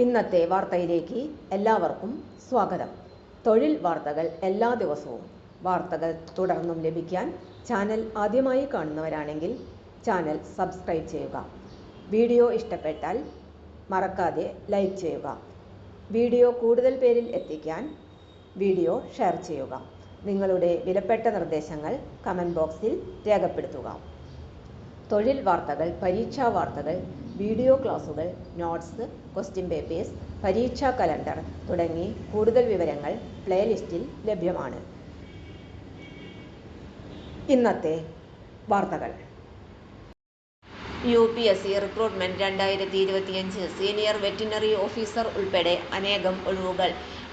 ഇന്നത്തെ വാർത്തയിലേക്ക് എല്ലാവർക്കും സ്വാഗതം. തൊഴിൽ വാർത്തകൾ എല്ലാ ദിവസവും വാർത്തകൾ തുടർന്നും ലഭിക്കാൻ ചാനൽ ആദ്യമായി കാണുന്നവരാണെങ്കിൽ ചാനൽ സബ്സ്ക്രൈബ് ചെയ്യുക. വീഡിയോ ഇഷ്ടപ്പെട്ടാൽ മറക്കാതെ ലൈക്ക് ചെയ്യുക. വീഡിയോ കൂടുതൽ പേരിൽ എത്തിക്കാൻ വീഡിയോ ഷെയർ ചെയ്യുക. നിങ്ങളുടെ വിലപ്പെട്ട നിർദ്ദേശങ്ങൾ കമൻറ്റ് ബോക്സിൽ രേഖപ്പെടുത്തുക. തൊഴിൽ വാർത്തകൾ, പരീക്ഷാ വാർത്തകൾ, വീഡിയോ ക്ലാസുകൾ, നോട്ട്സ്, ക്വസ്റ്റ്യൻ പേപ്പേഴ്സ്, പരീക്ഷാ കലണ്ടർ തുടങ്ങി കൂടുതൽ വിവരങ്ങൾ പ്ലേലിസ്റ്റിൽ ലഭ്യമാണ്. ഇന്നത്തെ വാർത്തകൾ. UPSC recruitment 2025 senior veterinary officer ഉൾപ്പെടെ അനേകം ഒഴിവുകൾ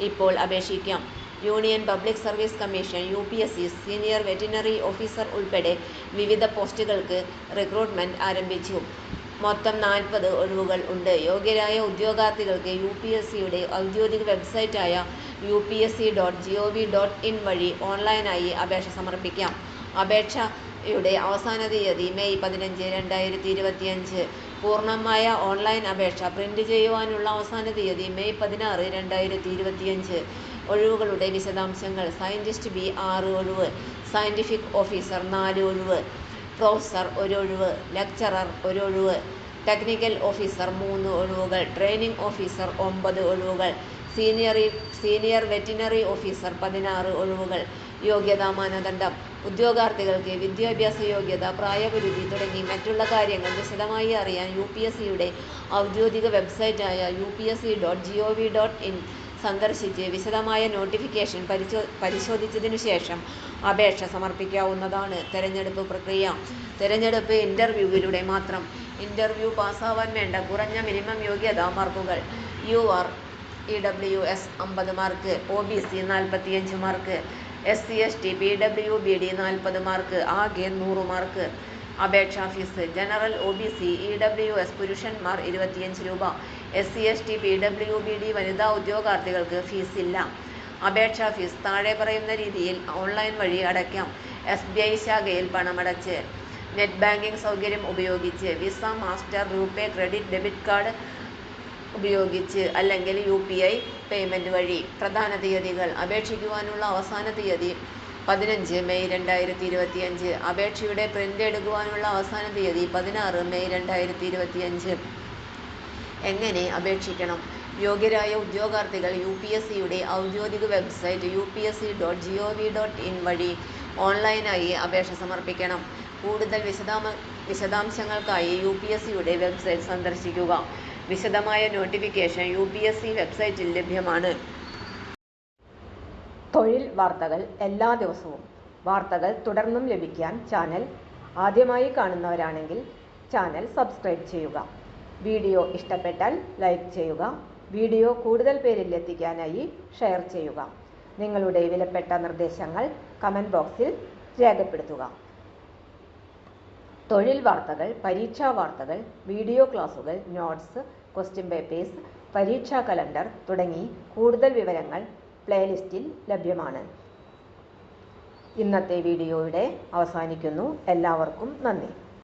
ഇപ്പോൾ അപേക്ഷിക്കാം. Union public service commission UPSC senior veterinary officer ഉൾപ്പെടെ വിവിധ പോസ്റ്റുകൾക്ക് റിക്രൂട്ട്മെന്റ് ആരംഭിച്ചു. മൊത്തം 40 ഒഴിവുകൾ ഉണ്ട്. യോഗ്യരായ ഉദ്യോഗാർത്ഥികൾക്ക് UPSCയുടെ ഔദ്യോഗിക വെബ്സൈറ്റായ upsc.gov.in വഴി ഓൺലൈനായി അപേക്ഷ സമർപ്പിക്കാം. അപേക്ഷയുടെ അവസാന തീയതി മെയ് 15, 2025. പൂർണ്ണമായ ഓൺലൈൻ അപേക്ഷ പ്രിന്റ് ചെയ്യുവാനുള്ള അവസാന തീയതി മെയ് 16, 2025. ഒഴിവുകളുടെ വിശദാംശങ്ങൾ. സയന്റിസ്റ്റ് B 6 ഒഴിവ്, സയന്റിഫിക് ഓഫീസർ 4 ഒഴിവ്, പ്രൊഫസർ 1 ഒഴിവ്, ലെക്ചറർ 1 ഒഴിവ്, ടെക്നിക്കൽ ഓഫീസർ 3 ഒഴിവുകൾ, ട്രെയിനിംഗ് ഓഫീസർ 9 ഒഴിവുകൾ, സീനിയർ വെറ്റിനറി ഓഫീസർ 16 ഒഴിവുകൾ. യോഗ്യതാ മാനദണ്ഡം. ഉദ്യോഗാർത്ഥികൾക്ക് വിദ്യാഭ്യാസ യോഗ്യത, പ്രായപരിധി തുടങ്ങി മറ്റുള്ള കാര്യങ്ങൾ വിശദമായി അറിയാൻ UPSCയുടെ ഔദ്യോഗിക വെബ്സൈറ്റായ upsc.gov.in സന്ദർശിച്ച് വിശദമായ നോട്ടിഫിക്കേഷൻ പരിശോധിച്ചതിനു ശേഷം അപേക്ഷ സമർപ്പിക്കാവുന്നതാണ്. തെരഞ്ഞെടുപ്പ് പ്രക്രിയ. തെരഞ്ഞെടുപ്പ് ഇന്റർവ്യൂവിലൂടെ മാത്രം. ഇന്റർവ്യൂ പാസ്സാവാൻ വേണ്ട കുറഞ്ഞ മിനിമം യോഗ്യതാ മാർക്കുകൾ: UR EWS 50 mark, OBC 45 mark, SC ST PWBD 40 mark, ആകെ 100 മാർക്ക്. അപേക്ഷാ ഫീസ്. ജനറൽ OBC EWS പുരുഷന്മാർ 25 രൂപ, SC ST PWBD വനിതാ ഉദ്യോഗാർത്ഥികൾക്ക് ഫീസ് ഇല്ല. അപേക്ഷാ ഫീസ് താഴെ പറയുന്ന രീതിയിൽ ഓൺലൈൻ വഴി അടയ്ക്കാം. SBI ശാഖയിൽ പണമടച്ച്, നെറ്റ് ബാങ്കിംഗ് സൗകര്യം ഉപയോഗിച്ച്, visa, master, RuPay, credit, debit card ഉപയോഗിച്ച് അല്ലെങ്കിൽ UPI പേയ്മെന്റ് വഴി. പ്രധാന തീയതികൾ. അപേക്ഷിക്കുവാനുള്ള അവസാന തീയതി 15 മെയ് 2025. അപേക്ഷയുടെ പ്രിന്റ് എടുക്കുവാനുള്ള അവസാന തീയതി 16 മെയ് 2025. എങ്ങനെ അപേക്ഷിക്കണം? യോഗ്യരായ ഉദ്യോഗാർത്ഥികൾ UPSCയുടെ ഔദ്യോഗിക വെബ്സൈറ്റ് upsc.gov.in വഴി ഓൺലൈനായി അപേക്ഷ സമർപ്പിക്കണം. കൂടുതൽ വിശദാംശങ്ങൾക്കായി UPSCയുടെ വെബ്സൈറ്റ് സന്ദർശിക്കുക. വിശദമായ നോട്ടിഫിക്കേഷൻ UPSC വെബ്സൈറ്റിൽ ലഭ്യമാണ്. തൊഴിൽ വാർത്തകൾ എല്ലാ ദിവസവും വാർത്തകൾ തുടർന്നും ലഭിക്കാൻ ചാനൽ ആദ്യമായി കാണുന്നവരാണെങ്കിൽ ചാനൽ സബ്സ്ക്രൈബ് ചെയ്യുക. വീഡിയോ ഇഷ്ടപ്പെട്ടാൽ ലൈക്ക് ചെയ്യുക. വീഡിയോ കൂടുതൽ പേരിൽ എത്തിക്കാനായി ഷെയർ ചെയ്യുക. നിങ്ങളുടെ വിലപ്പെട്ട നിർദ്ദേശങ്ങൾ കമൻറ്റ് ബോക്സിൽ രേഖപ്പെടുത്തുക. തൊഴിൽ വാർത്തകൾ, പരീക്ഷാ വാർത്തകൾ, വീഡിയോ ക്ലാസുകൾ, നോട്ട്സ്, ക്വസ്റ്റ്യൻ പേപ്പേഴ്സ്, പരീക്ഷാ കലണ്ടർ തുടങ്ങി കൂടുതൽ വിവരങ്ങൾ പ്ലേലിസ്റ്റിൽ ലഭ്യമാണ്. ഇന്നത്തെ വീഡിയോയുടെ അവസാനിക്കുന്നു. എല്ലാവർക്കും നന്ദി.